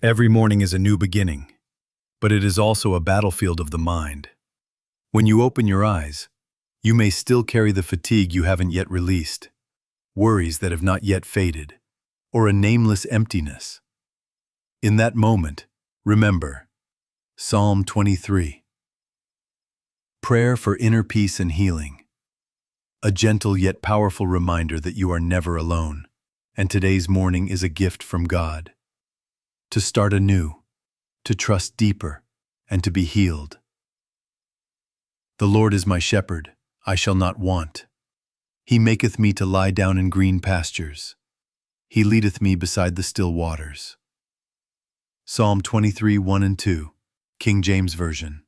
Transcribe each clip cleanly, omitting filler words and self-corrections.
Every morning is a new beginning, but it is also a battlefield of the mind. When you open your eyes, you may still carry the fatigue you haven't yet released, worries that have not yet faded, or a nameless emptiness. In that moment, remember Psalm 23. Prayer for inner peace and healing. A gentle yet powerful reminder that you are never alone, and today's morning is a gift from God. To start anew, to trust deeper, and to be healed. The Lord is my shepherd, I shall not want. He maketh me to lie down in green pastures. He leadeth me beside the still waters. Psalm 23, 1 and 2, King James Version.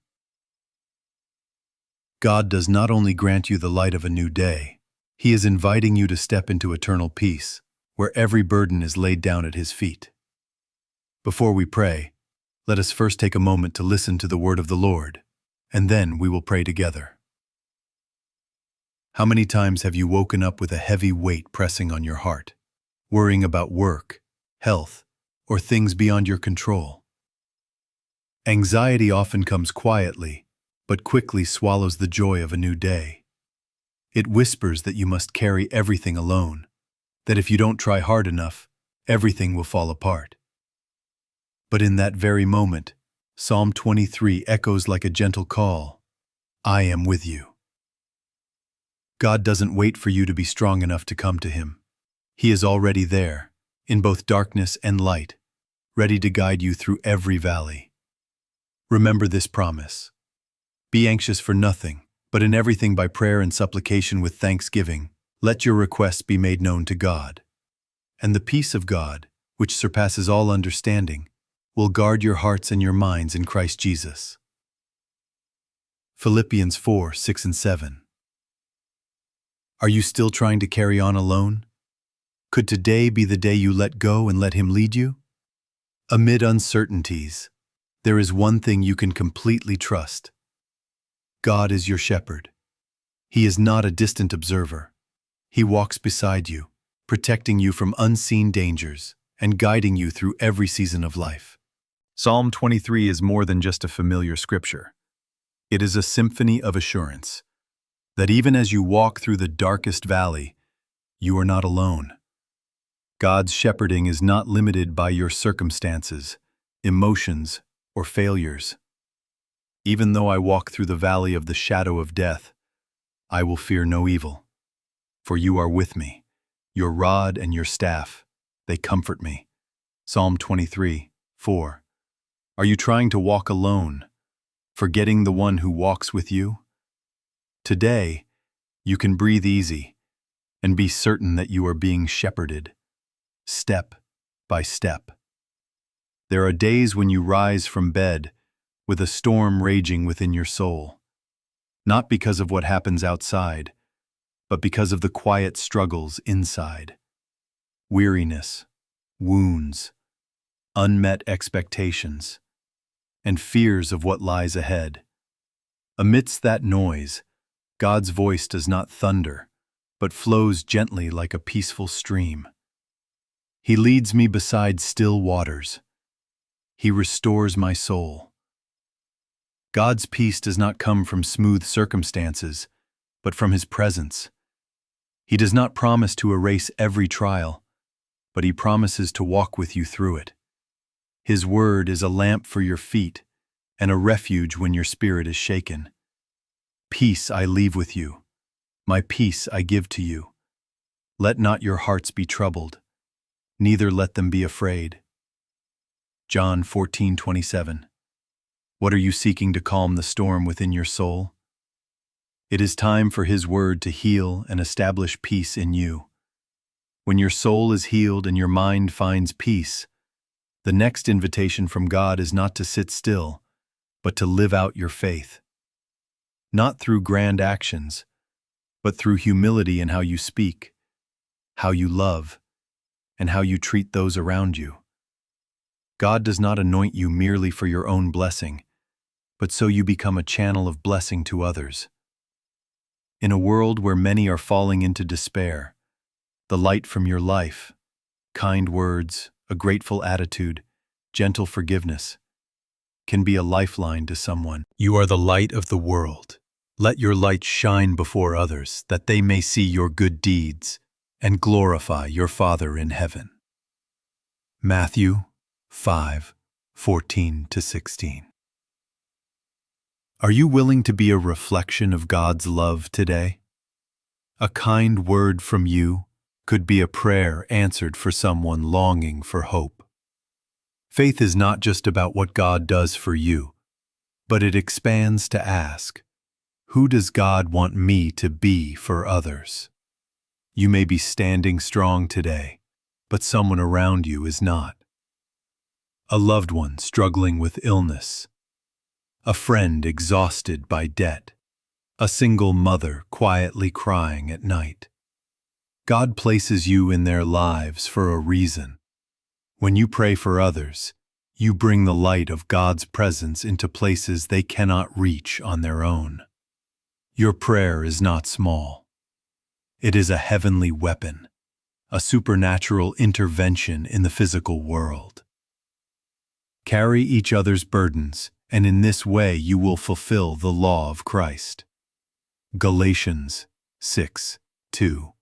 God does not only grant you the light of a new day, He is inviting you to step into eternal peace, where every burden is laid down at His feet. Before we pray, let us first take a moment to listen to the word of the Lord, and then we will pray together. How many times have you woken up with a heavy weight pressing on your heart, worrying about work, health, or things beyond your control? Anxiety often comes quietly, but quickly swallows the joy of a new day. It whispers that you must carry everything alone, that if you don't try hard enough, everything will fall apart. But in that very moment, Psalm 23 echoes like a gentle call, I am with you. God doesn't wait for you to be strong enough to come to Him. He is already there, in both darkness and light, ready to guide you through every valley. Remember this promise. Be anxious for nothing, but in everything by prayer and supplication with thanksgiving, let your requests be made known to God. And the peace of God, which surpasses all understanding, will guard your hearts and your minds in Christ Jesus. Philippians 4, 6 and 7. Are you still trying to carry on alone? Could today be the day you let go and let Him lead you? Amid uncertainties, there is one thing you can completely trust. God is your shepherd. He is not a distant observer. He walks beside you, protecting you from unseen dangers and guiding you through every season of life. Psalm 23 is more than just a familiar scripture. It is a symphony of assurance that even as you walk through the darkest valley, you are not alone. God's shepherding is not limited by your circumstances, emotions, or failures. Even though I walk through the valley of the shadow of death, I will fear no evil. For you are with me, your rod and your staff, they comfort me. Psalm 23, 4. Are you trying to walk alone, forgetting the one who walks with you? Today, you can breathe easy and be certain that you are being shepherded, step by step. There are days when you rise from bed with a storm raging within your soul, not because of what happens outside, but because of the quiet struggles inside. Weariness, wounds, unmet expectations, and fears of what lies ahead. Amidst that noise, God's voice does not thunder, but flows gently like a peaceful stream. He leads me beside still waters. He restores my soul. God's peace does not come from smooth circumstances, but from His presence. He does not promise to erase every trial, but He promises to walk with you through it. His word is a lamp for your feet and a refuge when your spirit is shaken. Peace I leave with you. My peace I give to you. Let not your hearts be troubled, neither let them be afraid. John 14:27. What are you seeking to calm the storm within your soul? It is time for His word to heal and establish peace in you. When your soul is healed and your mind finds peace, the next invitation from God is not to sit still, but to live out your faith. Not through grand actions, but through humility in how you speak, how you love, and how you treat those around you. God does not anoint you merely for your own blessing, but so you become a channel of blessing to others. In a world where many are falling into despair, the light from your life, kind words, a grateful attitude, gentle forgiveness can be a lifeline to someone. You are the light of the world. Let your light shine before others, that they may see your good deeds and glorify your Father in heaven. Matthew 5:14-16. Are you willing to be a reflection of God's love today? A kind word from you could be a prayer answered for someone longing for hope. Faith is not just about what God does for you, but it expands to ask, who does God want me to be for others? You may be standing strong today, but someone around you is not. A loved one struggling with illness, a friend exhausted by debt, a single mother quietly crying at night. God places you in their lives for a reason. When you pray for others, you bring the light of God's presence into places they cannot reach on their own. Your prayer is not small. It is a heavenly weapon, a supernatural intervention in the physical world. Carry each other's burdens, and in this way you will fulfill the law of Christ. Galatians 6:2.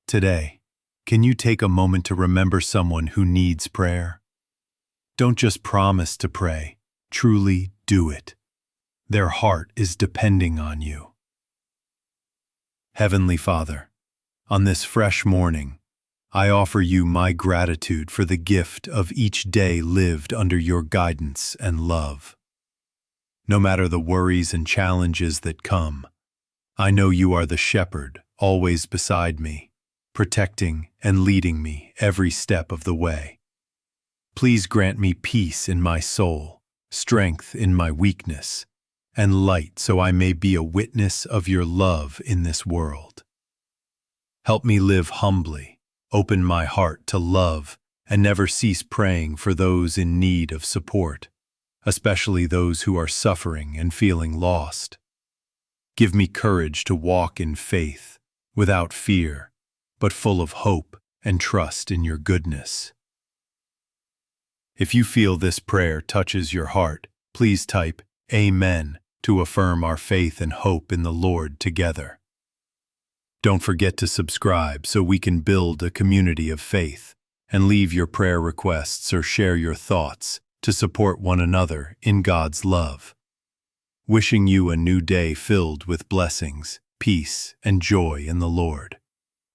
Today, can you take a moment to remember someone who needs prayer? Don't just promise to pray, truly do it. Their heart is depending on you. Heavenly Father, on this fresh morning, I offer you my gratitude for the gift of each day lived under your guidance and love. No matter the worries and challenges that come, I know you are the shepherd always beside me, protecting and leading me every step of the way. Please grant me peace in my soul, strength in my weakness, and light so I may be a witness of your love in this world. Help me live humbly, open my heart to love, and never cease praying for those in need of support, especially those who are suffering and feeling lost. Give me courage to walk in faith, without fear, but full of hope and trust in your goodness. If you feel this prayer touches your heart, please type Amen to affirm our faith and hope in the Lord together. Don't forget to subscribe so we can build a community of faith, and leave your prayer requests or share your thoughts to support one another in God's love. Wishing you a new day filled with blessings, peace, and joy in the Lord.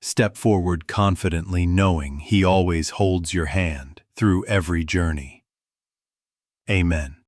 Step forward confidently knowing He always holds your hand through every journey. Amen.